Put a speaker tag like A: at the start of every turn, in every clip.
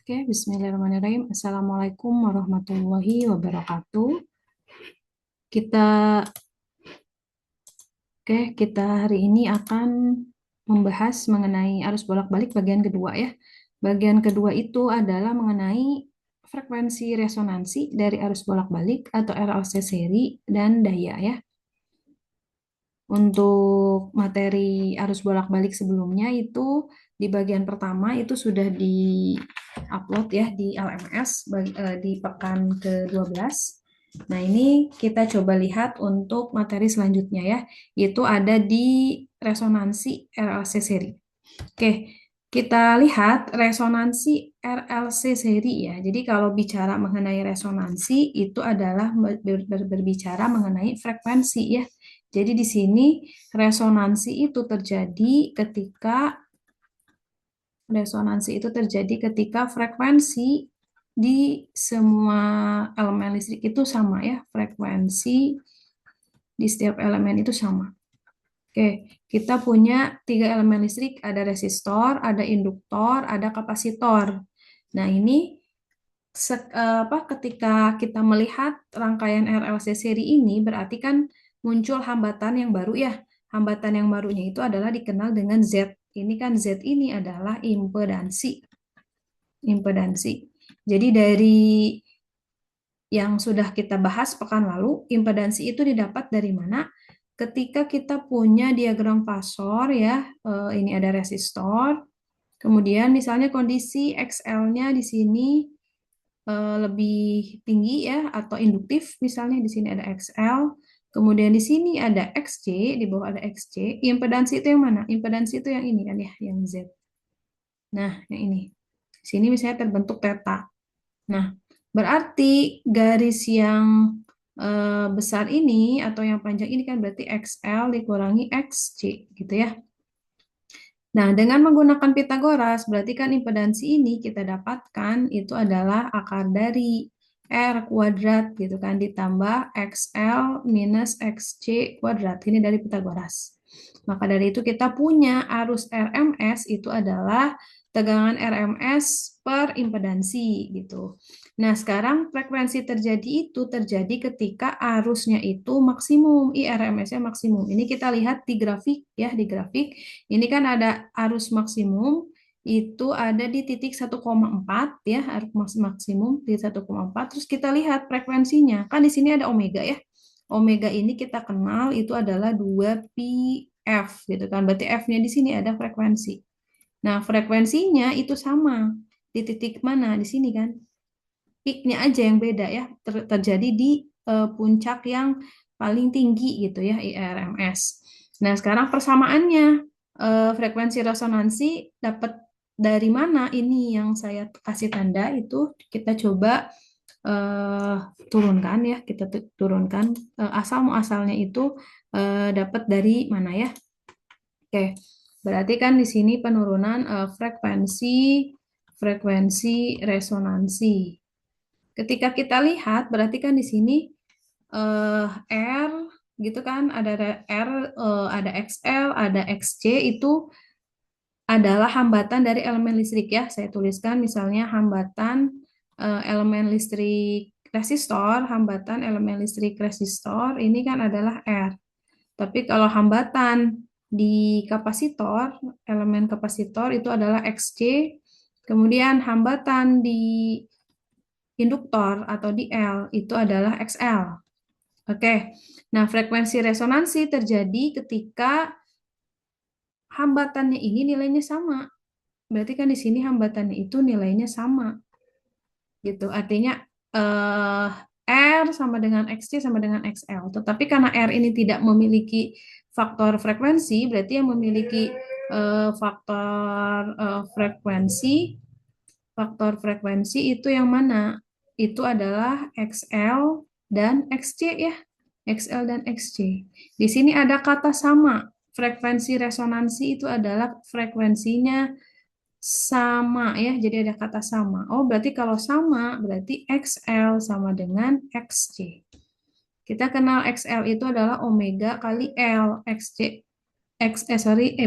A: Oke, bismillahirrahmanirrahim. Assalamualaikum warahmatullahi wabarakatuh. Kita, kita hari ini akan membahas mengenai arus bolak-balik bagian kedua ya. Bagian kedua itu adalah mengenai frekuensi resonansi dari arus bolak-balik atau RLC seri dan daya ya. Untuk materi arus bolak-balik sebelumnya itu di bagian pertama itu sudah di-upload ya di LMS di pekan ke-12. Nah, ini kita coba lihat untuk materi selanjutnya ya, yaitu ada di resonansi RLC seri. Oke, kita lihat resonansi RLC seri ya. Jadi kalau bicara mengenai resonansi itu adalah berbicara mengenai frekuensi ya. Jadi di sini resonansi itu terjadi ketika frekuensi di semua elemen listrik itu sama ya. Frekuensi di setiap elemen itu sama. Oke, kita punya 3 elemen listrik, ada resistor, ada induktor, ada kapasitor. Nah, ini ketika kita melihat rangkaian RLC seri ini berarti kan muncul hambatan yang baru ya. Hambatan yang barunya itu adalah dikenal dengan Z. Ini kan Z ini adalah impedansi. Impedansi. Jadi dari yang sudah kita bahas pekan lalu, impedansi itu didapat dari mana? Ketika kita punya diagram fasor ya, ini ada resistor, kemudian misalnya kondisi XL-nya di sini lebih tinggi ya atau induktif, misalnya di sini ada XL, kemudian di sini ada XC, di bawah ada XC. Impedansi itu yang mana? Impedansi itu yang ini kan ya, yang Z. Nah, yang ini. Di sini misalnya terbentuk theta. Nah, berarti garis yang besar ini atau yang panjang ini kan berarti XL dikurangi XC gitu ya. Nah, dengan menggunakan Pitagoras, berarti kan impedansi ini kita dapatkan itu adalah akar dari R kuadrat gitu kan, ditambah XL minus XC kuadrat. Ini dari Pitagoras. Maka dari itu kita punya arus RMS itu adalah tegangan RMS per impedansi gitu. Nah, sekarang frekuensi terjadi itu terjadi ketika arusnya itu maksimum, IRMS-nya maksimum. Ini kita lihat di grafik ya, di grafik. Ini kan ada arus maksimum itu ada di titik 1,4 ya, arus maksimum di 1,4. Terus kita lihat frekuensinya. Kan di sini ada omega ya. Omega ini kita kenal itu adalah 2πf gitu kan. Berarti F-nya di sini ada frekuensi. Nah, frekuensinya itu sama. Di titik mana? Di sini kan. Peak-nya aja yang beda ya. Terjadi di puncak yang paling tinggi gitu ya, IRMS. Nah, sekarang persamaannya frekuensi resonansi dapat dari mana? Ini yang saya kasih tanda itu kita coba eh, turunkan ya, kita turunkan asal muasalnya itu dapat dari mana ya? Oke, berarti kan di sini penurunan frekuensi resonansi. Ketika kita lihat, berarti kan di sini R gitu kan, ada R, ada XL, ada XC itu adalah hambatan dari elemen listrik ya. Saya tuliskan misalnya hambatan elemen listrik resistor, hambatan elemen listrik resistor ini kan adalah R. Tapi kalau hambatan di kapasitor, elemen kapasitor itu adalah XC, kemudian hambatan di induktor atau di L itu adalah XL. Oke, nah frekuensi resonansi terjadi ketika hambatannya ini nilainya sama. Berarti kan di sini hambatannya itu nilainya sama. Gitu. Artinya eh, R sama dengan XC sama dengan XL. Tetapi karena R ini tidak memiliki faktor frekuensi, berarti yang memiliki faktor frekuensi itu yang mana? Itu adalah XL dan XC ya. XL dan XC. Di sini ada kata sama. Frekuensi resonansi itu adalah frekuensinya sama ya, jadi ada kata sama. Oh, berarti kalau sama, berarti XL sama dengan XC. Kita kenal XL itu adalah omega kali L.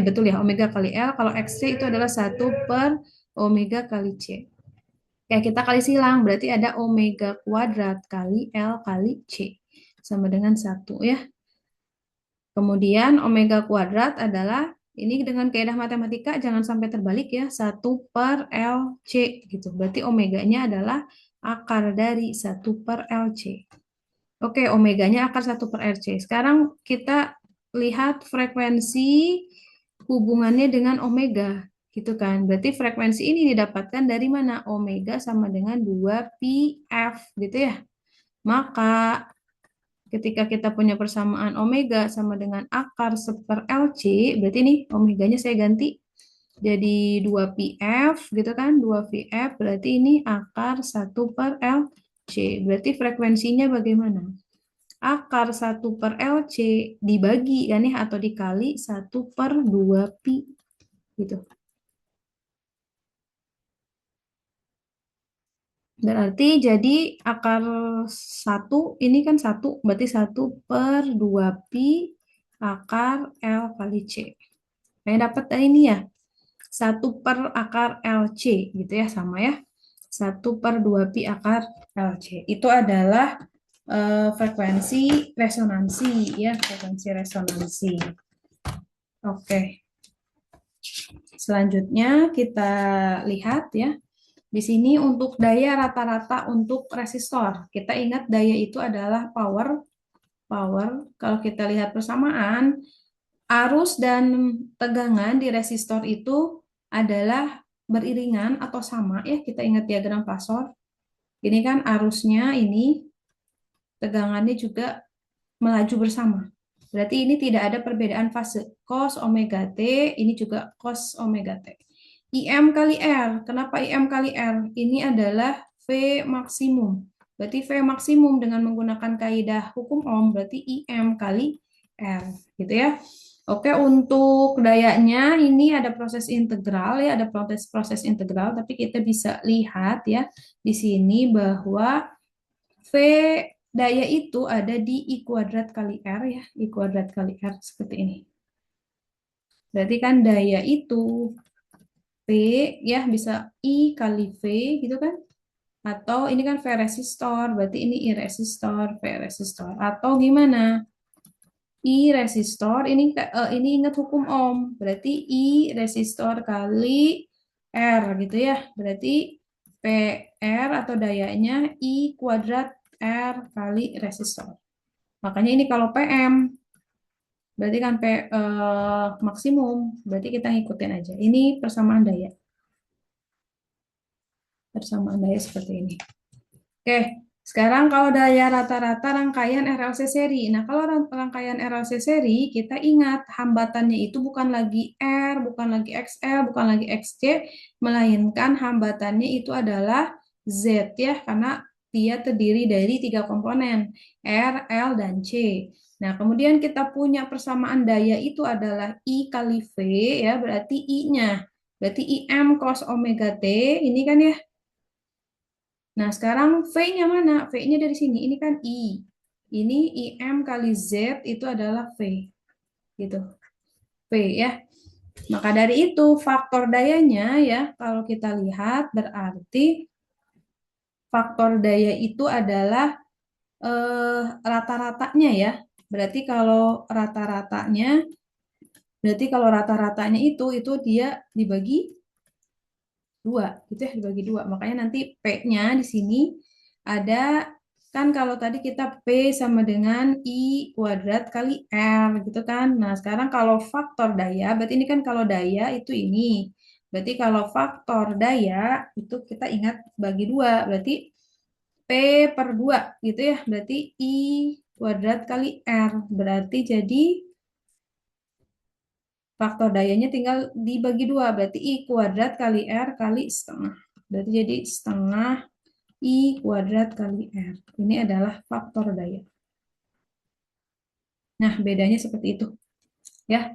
A: Betul ya, omega kali L. Kalau XC itu adalah 1/omega kali C. Kayak kita kali silang, berarti ada omega kuadrat kali L kali C. Sama dengan 1 ya. Kemudian omega kuadrat adalah, ini dengan kaidah matematika jangan sampai terbalik ya, 1/LC gitu. Berarti omeganya adalah akar dari 1/LC. Oke, omeganya akar 1/LC. Sekarang kita lihat frekuensi hubungannya dengan omega, gitu kan. Berarti frekuensi ini didapatkan dari mana? Omega sama dengan 2πf, gitu ya. Maka ketika kita punya persamaan omega sama dengan akar 1/LC, berarti ini omeganya saya ganti jadi 2πf, gitu kan. 2πf berarti ini akar 1/LC. Berarti frekuensinya bagaimana? Akar 1/LC dibagi kan ya, atau dikali 1/2pi gitu. Berarti jadi akar 1 ini kan 1, berarti 1/2pi akar L kali C. Saya dapat ini ya, 1/akar LC gitu ya, sama ya. 1/2pi akar LC. Itu adalah frekuensi resonansi ya, frekuensi resonansi. Oke. Selanjutnya kita lihat ya. Di sini untuk daya rata-rata untuk resistor. Kita ingat daya itu adalah power. Power, kalau kita lihat persamaan, arus dan tegangan di resistor itu adalah beriringan atau sama ya. Kita ingat diagram Poisson. Ini kan arusnya ini, tegangannya juga melaju bersama. Berarti ini tidak ada perbedaan fase. Cos omega T, ini juga cos omega T. IM kali R. Kenapa IM kali R? Ini adalah V maksimum. Berarti V maksimum dengan menggunakan kaidah hukum Ohm, berarti IM kali R. Gitu ya. Oke, untuk dayanya ini ada proses integral ya, ada proses integral, tapi kita bisa lihat ya di sini bahwa V daya itu ada di I kuadrat kali R ya, I kuadrat kali R seperti ini. Berarti kan daya itu V ya, bisa I kali V gitu kan. Atau ini kan V resistor, berarti ini I resistor, V resistor. Atau gimana? I resistor, ini ingat hukum Ohm, berarti I resistor kali R gitu ya. Berarti PR atau dayanya I kuadrat R kali resistor. Makanya ini kalau PM, berarti kan maksimum, berarti kita ngikutin aja. Ini persamaan daya. Persamaan daya seperti ini. Oke, sekarang kalau daya rata-rata rangkaian RLC seri. Nah, kalau rangkaian RLC seri, kita ingat hambatannya itu bukan lagi R, bukan lagi XL, bukan lagi XC, melainkan hambatannya itu adalah Z ya, karena dia terdiri dari 3 komponen, R, L, dan C. Nah, kemudian kita punya persamaan daya itu adalah I kali V ya, berarti I-nya. Berarti IM cos omega T, ini kan ya. Nah, sekarang V-nya mana? V-nya dari sini. Ini kan I. Ini IM kali Z itu adalah V. Gitu. V ya. Maka dari itu faktor dayanya ya, kalau kita lihat berarti faktor daya itu adalah rata-ratanya ya. Berarti kalau rata-ratanya itu dia dibagi 2, gitu ya, dibagi 2. Makanya nanti P-nya di sini ada, kan kalau tadi kita P sama dengan I kuadrat kali R, gitu kan. Nah, sekarang kalau faktor daya, berarti ini kan kalau daya itu ini. Berarti kalau faktor daya, itu kita ingat bagi 2, berarti P/2, gitu ya. Berarti I kuadrat kali R. Berarti jadi faktor dayanya tinggal dibagi 2, berarti I kuadrat kali R kali setengah. Berarti jadi setengah I kuadrat kali R. Ini adalah faktor daya. Nah, bedanya seperti itu. Ya.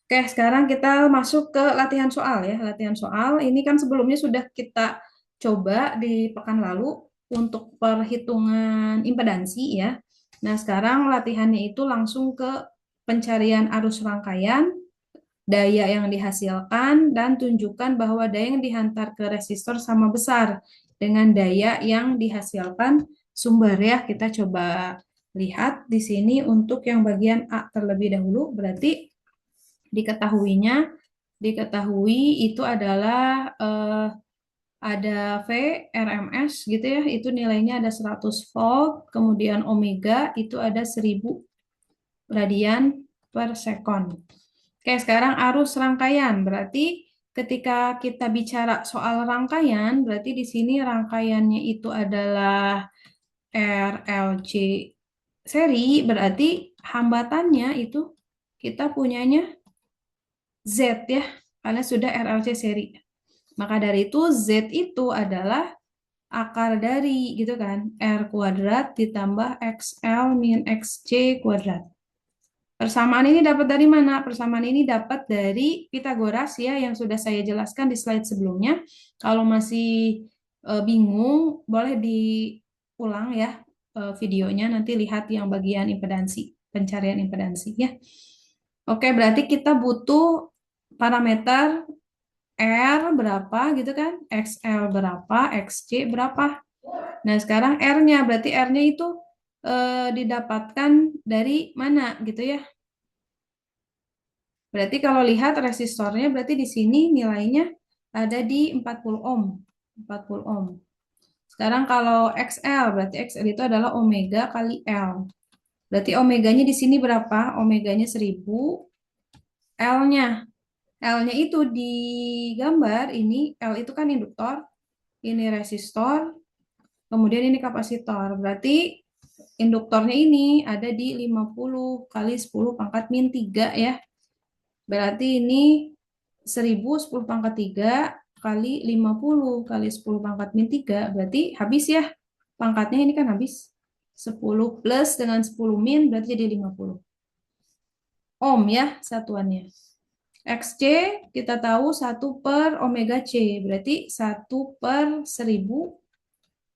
A: Oke, sekarang kita masuk ke latihan soal ya. Latihan soal ini kan sebelumnya sudah kita coba di pekan lalu untuk perhitungan impedansi ya. Nah, sekarang latihannya itu langsung ke pencarian arus rangkaian, daya yang dihasilkan, dan tunjukkan bahwa daya yang dihantar ke resistor sama besar dengan daya yang dihasilkan sumber ya. Kita coba lihat di sini untuk yang bagian A terlebih dahulu, berarti diketahui itu adalah ada V RMS gitu ya, itu nilainya ada 100 volt, kemudian omega itu ada 1000 radian per sekon. Oke, sekarang arus rangkaian. Berarti ketika kita bicara soal rangkaian, berarti di sini rangkaiannya itu adalah RLC seri, berarti hambatannya itu kita punyanya Z ya, karena sudah RLC seri. Maka dari itu Z itu adalah akar dari gitu kan, R kuadrat ditambah XL min XC kuadrat. Persamaan ini dapat dari mana? Persamaan ini dapat dari Pitagoras ya, yang sudah saya jelaskan di slide sebelumnya. Kalau masih bingung, boleh diulang ya videonya, nanti lihat yang bagian impedansi, pencarian impedansi ya. Oke, berarti kita butuh parameter R berapa gitu kan, XL berapa, XC berapa. Nah, sekarang R-nya, berarti R-nya itu didapatkan dari mana gitu ya. Berarti kalau lihat resistornya, berarti di sini nilainya ada di 40 ohm. 40 ohm. Sekarang kalau XL, berarti XL itu adalah omega kali L. Berarti omeganya di sini berapa? Omeganya 1000. L-nya. L-nya itu di gambar, ini L itu kan induktor, ini resistor, kemudian ini kapasitor. Berarti induktornya ini ada di 50 kali 10 pangkat min 3 ya. Berarti ini 1000 10 pangkat 3 kali 50 kali 10 pangkat min 3. Berarti habis ya. Pangkatnya ini kan habis. 10 plus dengan 10 min berarti jadi 50 ohm ya satuannya. XC kita tahu 1 per omega C. Berarti 1 per 1000.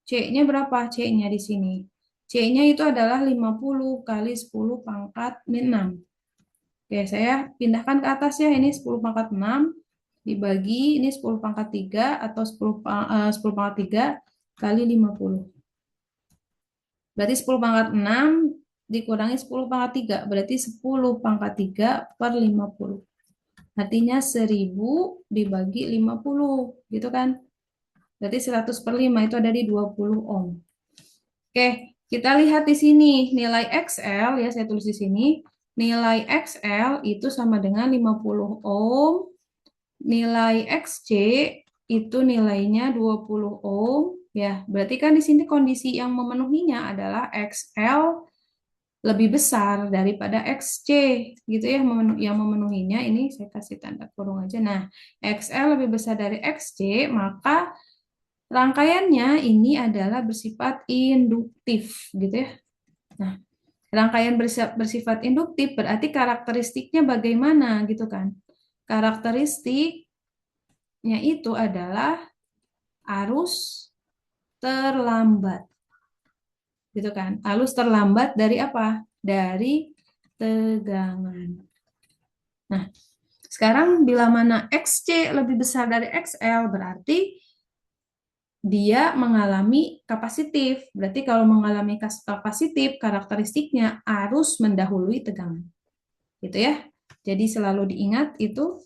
A: C-nya berapa? C-nya di sini. C-nya itu adalah 50 kali 10 pangkat min 6. Oke, saya pindahkan ke atas ya. Ini 10 pangkat 6 dibagi, ini 10 pangkat 3 atau 10 pangkat 3 kali 50. Berarti 10 pangkat 6 dikurangi 10 pangkat 3. Berarti 10 pangkat 3 per 50. Artinya 1000 dibagi 50. Gitu kan? Berarti 100 per 5 itu ada di 20 ohm. Oke, kita lihat di sini. Nilai XL, ya saya tulis di sini. Nilai XL itu sama dengan 50 ohm. Nilai XC itu nilainya 20 ohm. Ya, berarti kan di sini kondisi yang memenuhinya adalah XL lebih besar daripada XC, gitu ya. Yang memenuhinya ini saya kasih tanda kurung aja. Nah, XL lebih besar dari XC, maka rangkaiannya ini adalah bersifat induktif, gitu ya. Nah, rangkaian bersifat induktif berarti karakteristiknya bagaimana, gitu kan? Karakteristiknya itu adalah arus terlambat, gitu kan? Arus terlambat dari apa? Dari tegangan. Nah, sekarang bila mana XC lebih besar dari XL berarti dia mengalami kapasitif. Berarti kalau mengalami kapasitif, karakteristiknya arus mendahului tegangan. Gitu ya. Jadi selalu diingat itu.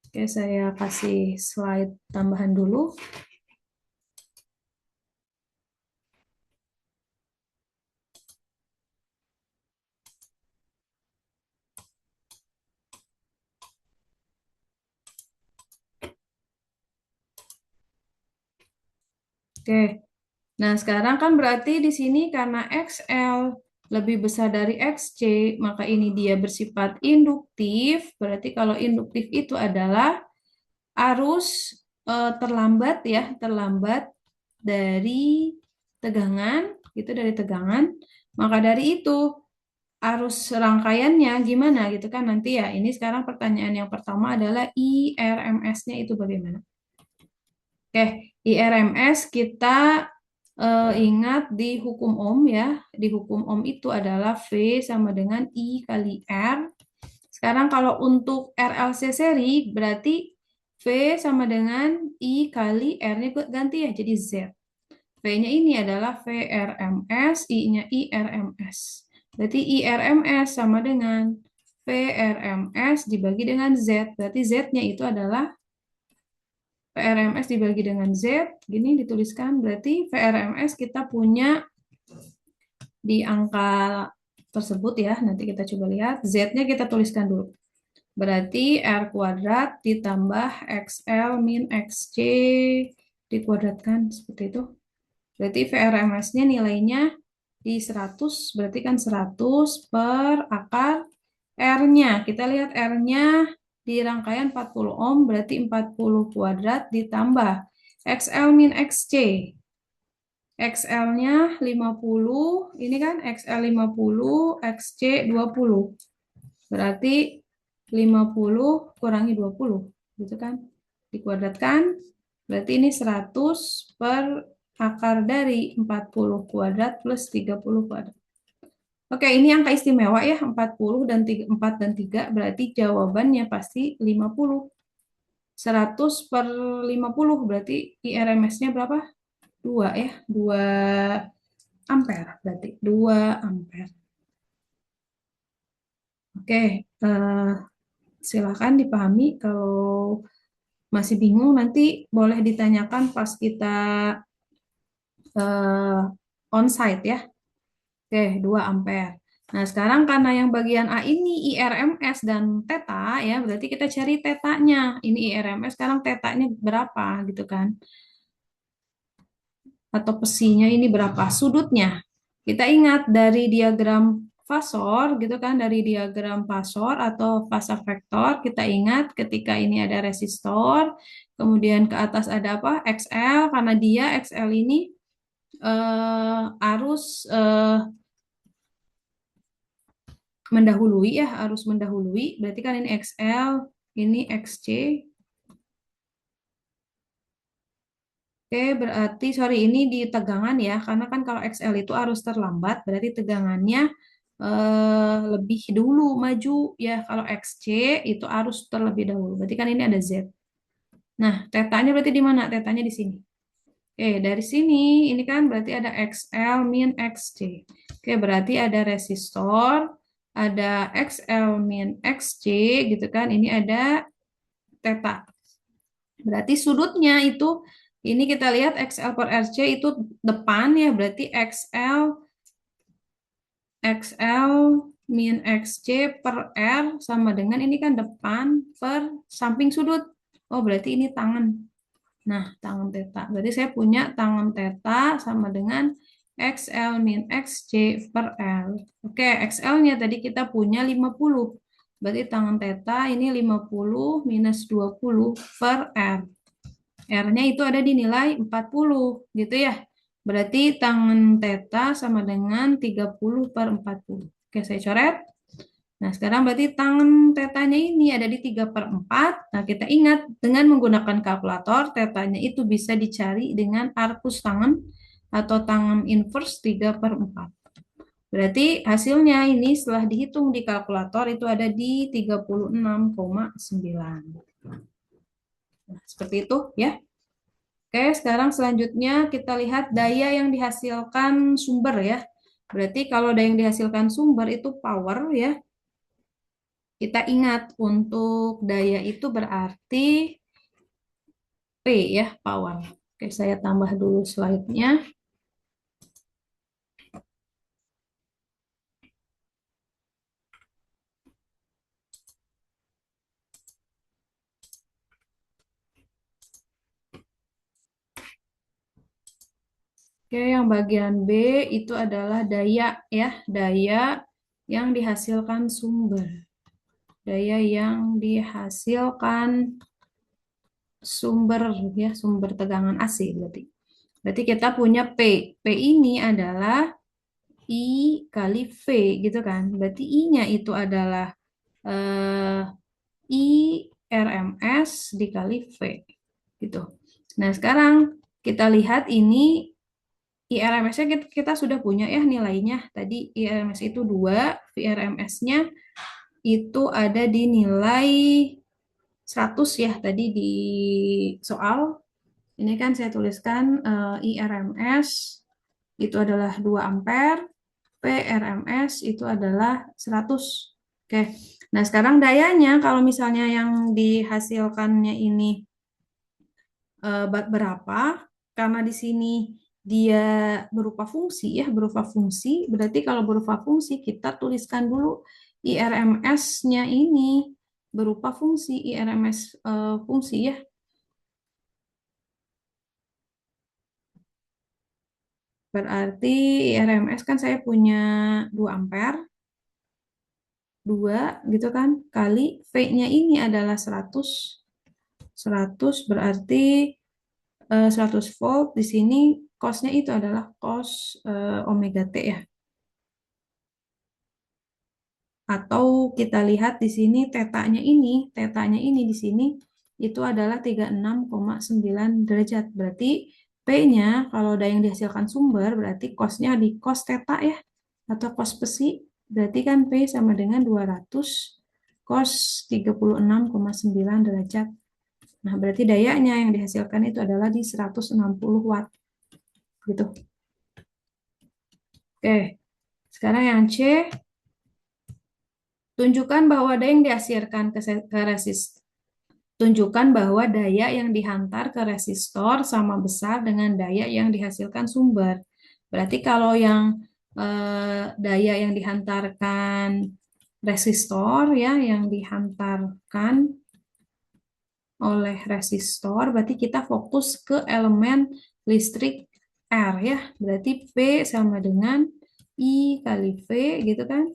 A: Oke, saya kasih slide tambahan dulu. Oke. Nah, sekarang kan berarti di sini karena XL lebih besar dari XC, maka ini dia bersifat induktif. Berarti kalau induktif itu adalah arus terlambat ya, terlambat dari tegangan, gitu dari tegangan. Maka dari itu arus rangkaiannya gimana gitu kan nanti ya. Ini sekarang pertanyaan yang pertama adalah IRMS-nya itu bagaimana? Oke, IRMS kita ingat di hukum Ohm ya. Di hukum Ohm itu adalah V sama dengan I kali R. Sekarang kalau untuk RLC seri berarti V sama dengan I kali R-nya ganti ya, jadi Z. V-nya ini adalah VRMS, I-nya IRMS. Berarti IRMS sama dengan VRMS dibagi dengan Z. Berarti Z-nya itu adalah VRMS dibagi dengan Z. Gini dituliskan, berarti VRMS kita punya di angka tersebut ya. Nanti kita coba lihat. Z-nya kita tuliskan dulu. Berarti R kuadrat ditambah XL min XC dikuadratkan seperti itu. Berarti VRMS-nya nilainya di 100, berarti kan 100 per akar R-nya. Kita lihat R-nya di rangkaian 40 ohm, berarti 40 kuadrat ditambah XL min XC. XL-nya 50, ini kan XL 50, XC 20. Berarti 50 kurangi 20, gitu kan? Dikuadratkan, berarti ini 100 per akar dari 40 kuadrat plus 30 kuadrat. Oke, ini angka istimewa ya, 40 dan 3, 4 dan 3, berarti jawabannya pasti 50. 100 per 50, berarti IRMS-nya berapa? 2 ya, 2 ampere, berarti 2 ampere. Oke, silakan dipahami. Kalau masih bingung, nanti boleh ditanyakan pas kita on-site ya. Oke, 2 ampere. Nah, sekarang karena yang bagian A ini IRMS dan theta ya, berarti kita cari tetanya. Ini IRMS, sekarang tetanya berapa gitu kan. Atau pesinya ini berapa, sudutnya. Kita ingat dari diagram fasor gitu kan, dari diagram fasor atau fasa vektor, kita ingat ketika ini ada resistor, kemudian ke atas ada apa? XL, karena dia XL ini arus mendahului ya, arus mendahului, berarti kan ini XL, ini XC. Oke, berarti sorry ini di tegangan ya, karena kan kalau XL itu arus terlambat, berarti tegangannya lebih dulu maju ya. Kalau XC itu arus terlebih dahulu, berarti kan ini ada Z. Nah, tetanya berarti di mana? Tetanya di sini. Oke, dari sini ini kan berarti ada XL min XC. Oke, berarti ada resistor, ada XL min XC gitu kan. Ini ada teta. Berarti sudutnya itu ini kita lihat XL per RC itu depan ya, berarti XL min XC per R sama dengan ini kan depan per samping sudut. Oh, berarti ini tangan. Nah, tangan teta. Berarti saya punya tangan teta sama dengan XL min XC per L. Oke, XL-nya tadi kita punya 50. Berarti tangan teta ini 50 minus 20 per R. R-nya itu ada di nilai 40, gitu ya. Berarti tangan teta sama dengan 30 per 40. Oke, saya coret. Nah, sekarang berarti tangan tetanya ini ada di 3 per 4. Nah, kita ingat dengan menggunakan kalkulator, tetanya itu bisa dicari dengan arkus tangan atau tangan inverse 3 per 4. Berarti hasilnya ini setelah dihitung di kalkulator itu ada di 36,9. Nah, seperti itu ya. Oke, sekarang selanjutnya kita lihat daya yang dihasilkan sumber ya. Berarti kalau daya yang dihasilkan sumber itu power ya. Kita ingat untuk daya itu berarti P ya, power. Oke, saya tambah dulu slide-nya. Oke, yang bagian B itu adalah daya ya, daya yang dihasilkan sumber. Daya yang dihasilkan sumber ya, sumber tegangan AC berarti. Berarti kita punya P. P ini adalah I kali V gitu kan. Berarti I-nya itu adalah I RMS dikali V gitu. Nah, sekarang kita lihat ini IRMS-nya kita sudah punya ya nilainya. Tadi IRMS itu 2, VRMS-nya itu ada di nilai 100 ya tadi di soal. Ini kan saya tuliskan IRMS itu adalah 2 ampere, PRMS itu adalah 100. Oke. Nah, sekarang dayanya kalau misalnya yang dihasilkannya ini berapa? Karena di sini dia berupa fungsi ya, berupa fungsi. Berarti kalau berupa fungsi kita tuliskan dulu IRMS-nya ini berupa fungsi IRMS fungsi ya. Berarti IRMS kan saya punya 2 ampere, 2 gitu kan, kali V-nya ini adalah 100. 100 berarti 100 volt. Di sini cos-nya itu adalah cos omega T ya. Atau kita lihat di sini tetanya ini di sini itu adalah 36,9 derajat. Berarti P-nya kalau ada yang dihasilkan sumber berarti cos-nya di cos theta ya atau cos besi. Berarti kan P sama dengan 200 cos 36,9 derajat. Nah, berarti dayanya yang dihasilkan itu adalah di 160 watt. Gitu. Oke, sekarang yang C, tunjukkan bahwa daya yang dihasilkan ke resistor. Tunjukkan bahwa daya yang dihantar ke resistor sama besar dengan daya yang dihasilkan sumber. Berarti kalau yang daya yang dihantarkan resistor ya, yang dihantarkan oleh resistor, berarti kita fokus ke elemen listrik R ya. Berarti P sama dengan I kali V gitu kan.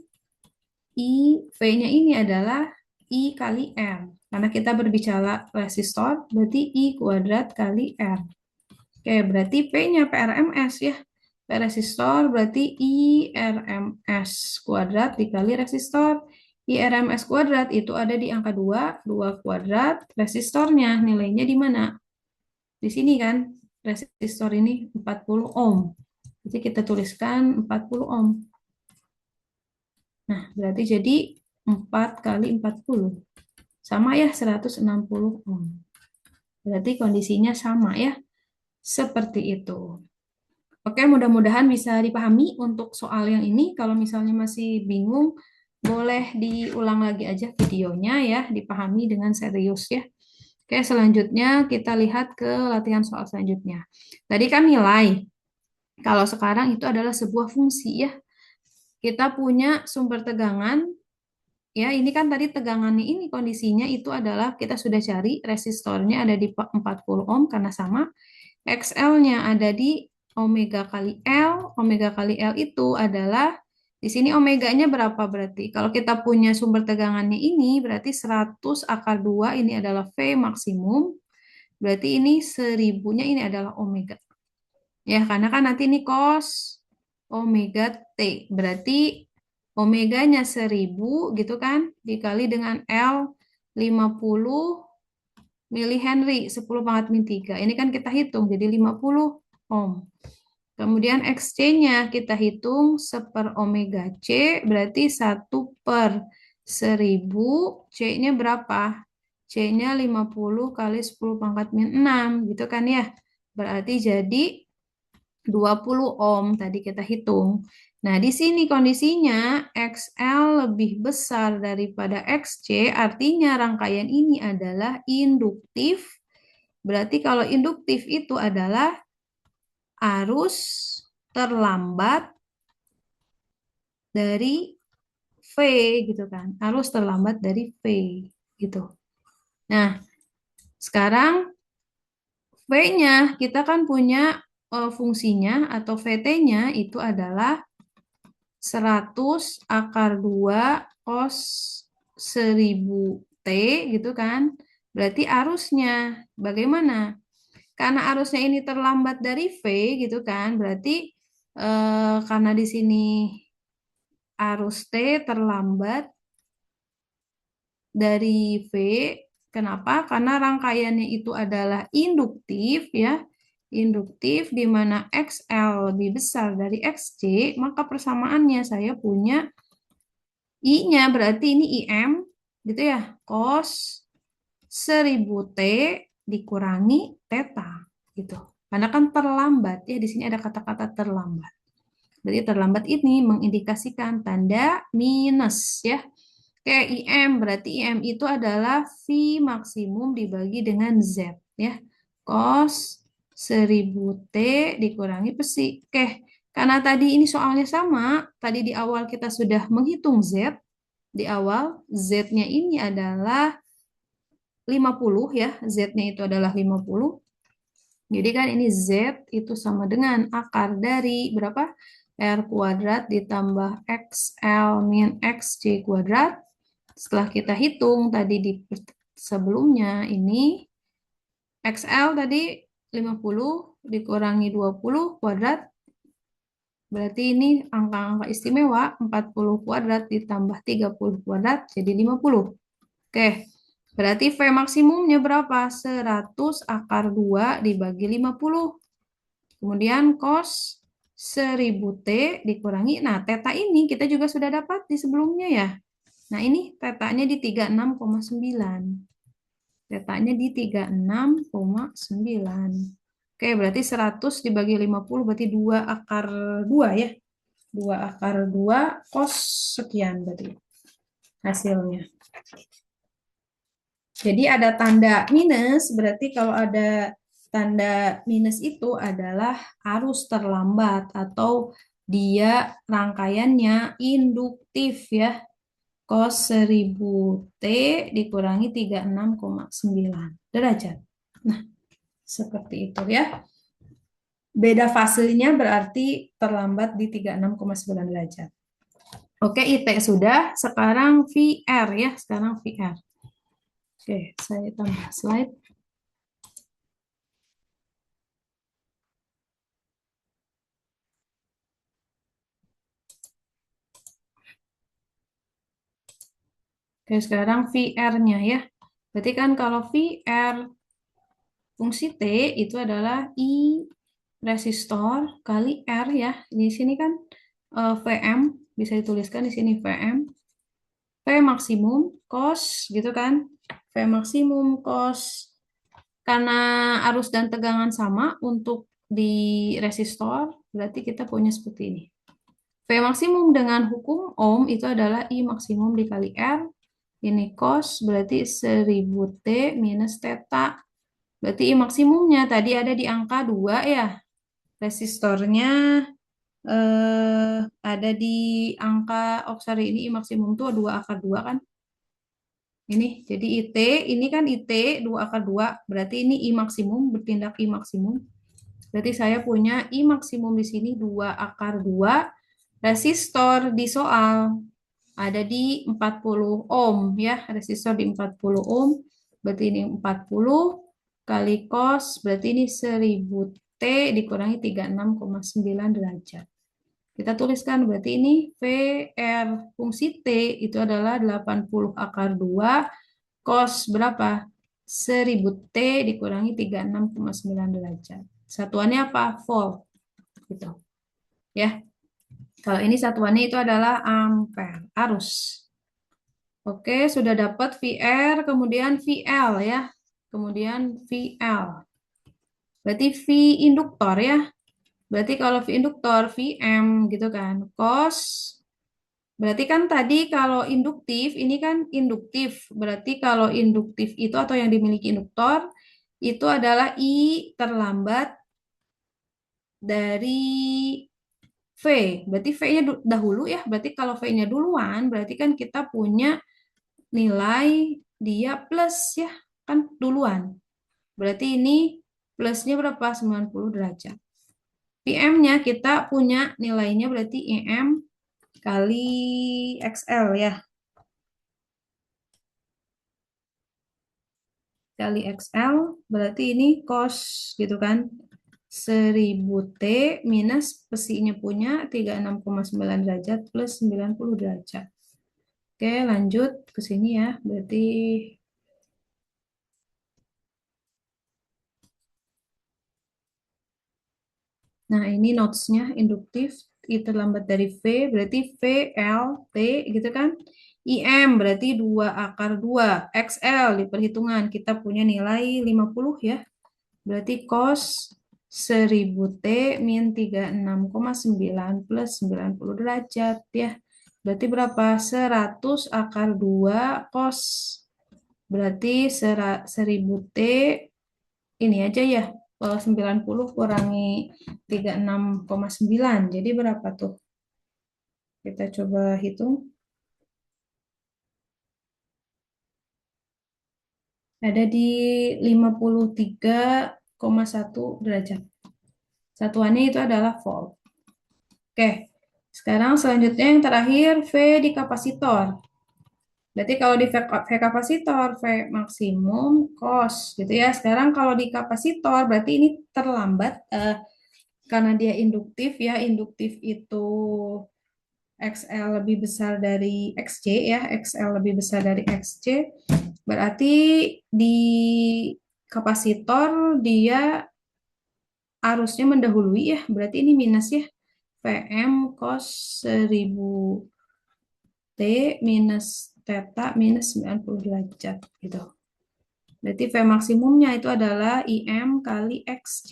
A: I, V-nya ini adalah I kali R. Karena kita berbicara resistor, berarti I kuadrat kali R. Oke, berarti P-nya PRMS ya. P resistor berarti I RMS kuadrat dikali resistor. I RMS kuadrat itu ada di angka 2, 2 kuadrat. Resistornya nilainya di mana? Di sini kan. Resistor ini 40 ohm. Jadi kita tuliskan 40 ohm. Nah, berarti jadi 4 kali 40. Sama ya 160 ohm. Berarti kondisinya sama ya. Seperti itu. Oke, mudah-mudahan bisa dipahami untuk soal yang ini. Kalau misalnya masih bingung, boleh diulang lagi aja videonya ya, dipahami dengan serius ya. Oke, selanjutnya kita lihat ke latihan soal selanjutnya. Tadi kan nilai. Kalau sekarang itu adalah sebuah fungsi ya. Kita punya sumber tegangan. Ya, ini kan tadi tegangannya ini kondisinya itu adalah kita sudah cari resistornya ada di 40 ohm karena sama. XL-nya ada di omega kali L. Omega kali L itu adalah di sini omeganya berapa berarti? Kalau kita punya sumber tegangannya ini berarti 100 akar 2 ini adalah V maksimum. Berarti ini 1000-nya ini adalah omega. Ya, karena kan nanti ini cos omega T. Berarti omeganya 1000 gitu kan dikali dengan L 50 milihenry 10 pangkat min 3. Ini kan kita hitung jadi 50 ohm. Kemudian XC-nya kita hitung 1 omega C berarti 1/1000. C-nya berapa? C-nya 50 kali 10 pangkat min 6 gitu kan ya. Berarti jadi 20 ohm tadi kita hitung. Nah, di sini kondisinya XL lebih besar daripada XC, artinya rangkaian ini adalah induktif. Berarti kalau induktif itu adalah arus terlambat dari V gitu kan. Arus terlambat dari V gitu. Nah, sekarang V-nya kita kan punya fungsinya atau VT-nya itu adalah 100 akar 2 cos 1000 T gitu kan. Berarti arusnya bagaimana? Karena arusnya ini terlambat dari V gitu kan. Berarti karena di sini arus T terlambat dari V. Kenapa? Karena rangkaiannya itu adalah induktif ya. Induktif di mana XL lebih besar dari XC, maka persamaannya saya punya I-nya berarti ini IM gitu ya, cos 1000 T dikurangi theta gitu. Karena kan terlambat ya, di sini ada kata-kata terlambat. Berarti terlambat ini mengindikasikan tanda minus ya. Oke, IM berarti IM itu adalah V maksimum dibagi dengan Z ya. Cos 1000 T dikurangi psi. Oke, karena tadi ini soalnya sama, tadi di awal kita sudah menghitung Z, di awal Z-nya ini adalah 50 ya, Z-nya itu adalah 50. Jadi kan ini Z itu sama dengan akar dari berapa? R kuadrat ditambah XL min XC kuadrat. Setelah kita hitung tadi di sebelumnya ini XL tadi 50 dikurangi 20 kuadrat. Berarti ini angka-angka istimewa 40 kuadrat ditambah 30 kuadrat jadi 50. Oke, berarti V maksimumnya berapa? 100 akar 2 dibagi 50. Kemudian cos 1000 T dikurangi. Nah, theta ini kita juga sudah dapat di sebelumnya ya. Nah, ini tetanya di 36,9. Tetanya di 36,9. Oke, berarti 100 dibagi 50 berarti 2 akar 2 ya. 2 akar 2 cos sekian berarti hasilnya. Jadi ada tanda minus, berarti kalau ada tanda minus itu adalah arus terlambat atau dia rangkaiannya induktif ya. Cos 1000 T dikurangi 36,9 derajat. Nah, seperti itu ya. Beda fasenya berarti terlambat di 36,9 derajat. Oke, IT sudah. Sekarang VR ya. Sekarang VR. Oke, saya tambah slide. Oke, sekarang VR-nya ya. Berarti kan kalau VR fungsi T itu adalah I resistor kali R ya. Di sini kan VM, bisa dituliskan di sini VM. V maksimum cos gitu kan. V maksimum cos. Karena arus dan tegangan sama untuk di resistor, berarti kita punya seperti ini. V maksimum dengan hukum Ohm itu adalah I maksimum dikali R. Ini cos berarti 1000 T minus theta. Berarti I maksimumnya tadi ada di angka 2 ya. Resistornya ada di angka, oh sorry, ini I maksimum tuh 2 akar 2 kan. Ini, jadi IT, ini kan IT 2 akar 2. Berarti ini I maksimum, bertindak I maksimum. Berarti saya punya I maksimum di sini 2 akar 2. Resistor di soal ada di 40 ohm ya, resistor di 40 ohm. Berarti ini 40 kali cos, berarti ini 1000 T dikurangi 36,9 derajat. Kita tuliskan berarti ini VR fungsi T itu adalah 80 akar 2 cos berapa? 1000 T dikurangi 36,9 derajat. Satuannya apa? Volt. Gitu. Ya. Kalau ini satuannya itu adalah ampere, arus. Oke, sudah dapat VR, kemudian VL ya. Kemudian VL. Berarti V induktor ya. Berarti kalau V induktor, VM gitu kan. Cos. Berarti kan tadi kalau induktif, ini kan induktif. Berarti kalau induktif itu atau yang dimiliki induktor, itu adalah I terlambat dari V. Berarti V-nya dahulu ya. Berarti kalau V-nya duluan, berarti kan kita punya nilai dia plus ya. Kan duluan. Berarti ini plusnya berapa? 90 derajat. PM-nya kita punya nilainya berarti EM kali XL ya. Kali XL berarti ini cos gitu kan. 1000 T minus pesinya punya 36,9 derajat plus 90 derajat. Oke, lanjut ke sini ya. Berarti nah ini notes-nya induktif I terlambat dari V berarti V L T gitu kan. IM berarti 2 akar 2. XL di perhitungan kita punya nilai 50 ya. Berarti cos 1000 T min 36,9 plus 90 derajat ya. Berarti berapa? 100 akar 2 cos. Berarti 1000 T ini aja ya. 90 kurangi 36,9. Jadi berapa tuh? Kita coba hitung. Ada di 53,1 derajat. Satuannya itu adalah volt. Oke, sekarang selanjutnya yang terakhir V di kapasitor. Berarti kalau di V kapasitor, V maksimum cos gitu ya. Sekarang kalau di kapasitor berarti ini terlambat karena dia induktif ya. Induktif itu XL lebih besar dari XC ya. XL lebih besar dari XC. Berarti di kapasitor dia arusnya mendahului ya. Berarti ini minus ya. Vm cos 1000 T minus theta minus 90 derajat gitu. Berarti V maksimumnya itu adalah IM kali XC.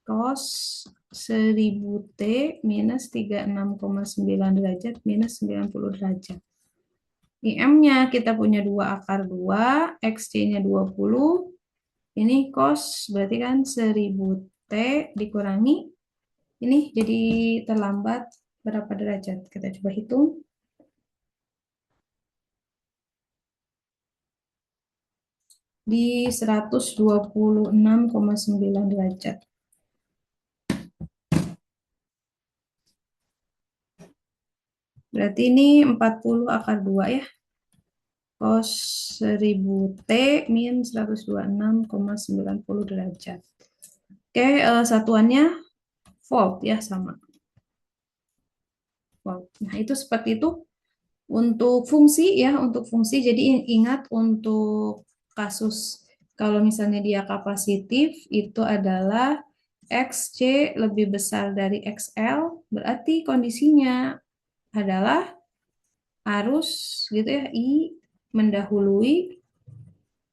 A: Cos 1000 T minus 36,9 derajat minus 90 derajat. IM-nya kita punya 2 akar 2, XC-nya 20. Ini cos berarti kan 1000 T dikurangi. Ini jadi terlambat berapa derajat? Kita coba hitung. Di 126,9 derajat. Berarti ini 40 akar 2 ya. Cos 1000 T min 126,90 derajat. Oke, satuannya volt ya sama. Volt. Nah, itu seperti itu untuk fungsi ya, untuk fungsi. Jadi ingat untuk kasus kalau misalnya dia kapasitif itu adalah XC lebih besar dari XL, berarti kondisinya adalah arus gitu ya, I mendahului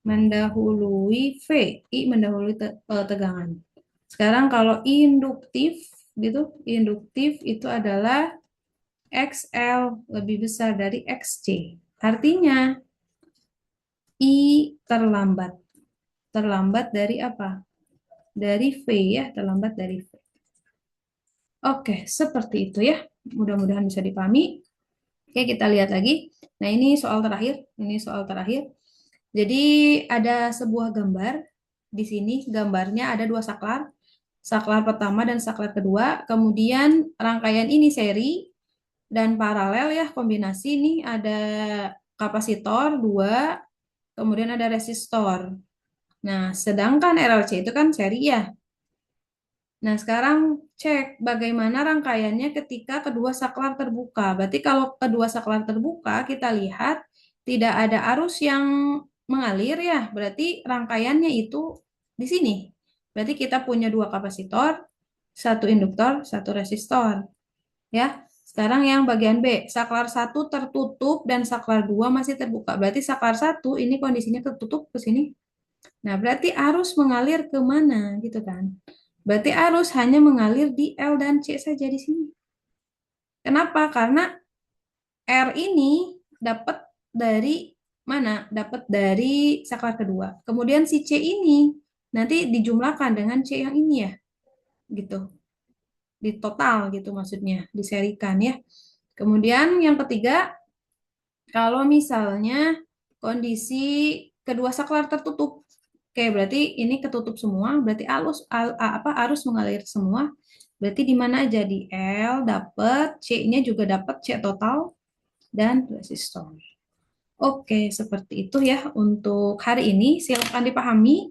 A: mendahului V, I mendahului tegangan. Sekarang kalau induktif gitu, induktif itu adalah XL lebih besar dari XC. Artinya I terlambat. Terlambat dari apa? Dari V ya, terlambat dari V. Oke, seperti itu ya. Mudah-mudahan bisa dipahami. Oke, kita lihat lagi. Nah, ini soal terakhir. Ini soal terakhir. Jadi ada sebuah gambar. Di sini gambarnya ada dua saklar. Saklar pertama dan saklar kedua. Kemudian rangkaian ini seri dan paralel ya, kombinasi. Ini ada kapasitor 2, kemudian ada resistor. Nah, sedangkan RLC itu kan seri ya. Nah, sekarang cek bagaimana rangkaiannya ketika kedua saklar terbuka. Berarti kalau kedua saklar terbuka, kita lihat tidak ada arus yang mengalir ya. Berarti rangkaiannya itu di sini. Berarti kita punya dua kapasitor, satu induktor, satu resistor. Ya. Sekarang yang bagian B, saklar satu tertutup dan saklar 2 masih terbuka. Berarti saklar satu ini kondisinya tertutup ke sini. Nah, berarti arus mengalir ke mana gitu kan? Berarti arus hanya mengalir di L dan C saja di sini. Kenapa? Karena R ini dapat dari mana? Dapat dari saklar kedua. Kemudian si C ini nanti dijumlahkan dengan C yang ini ya. Gitu. Di total gitu maksudnya, diserikan ya. Kemudian yang ketiga, kalau misalnya kondisi kedua saklar tertutup. Oke, berarti ini ketutup semua, berarti arus mengalir semua. Berarti di mana aja di L dapat, C-nya juga dapat C total dan resistor. Oke, seperti itu ya untuk hari ini. Silakan dipahami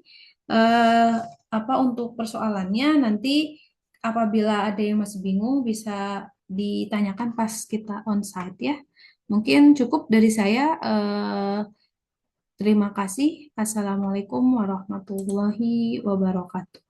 A: eh, apa untuk persoalannya. Nanti apabila ada yang masih bingung bisa ditanyakan pas kita onsite ya. Mungkin cukup dari saya. Terima kasih. Assalamualaikum warahmatullahi wabarakatuh.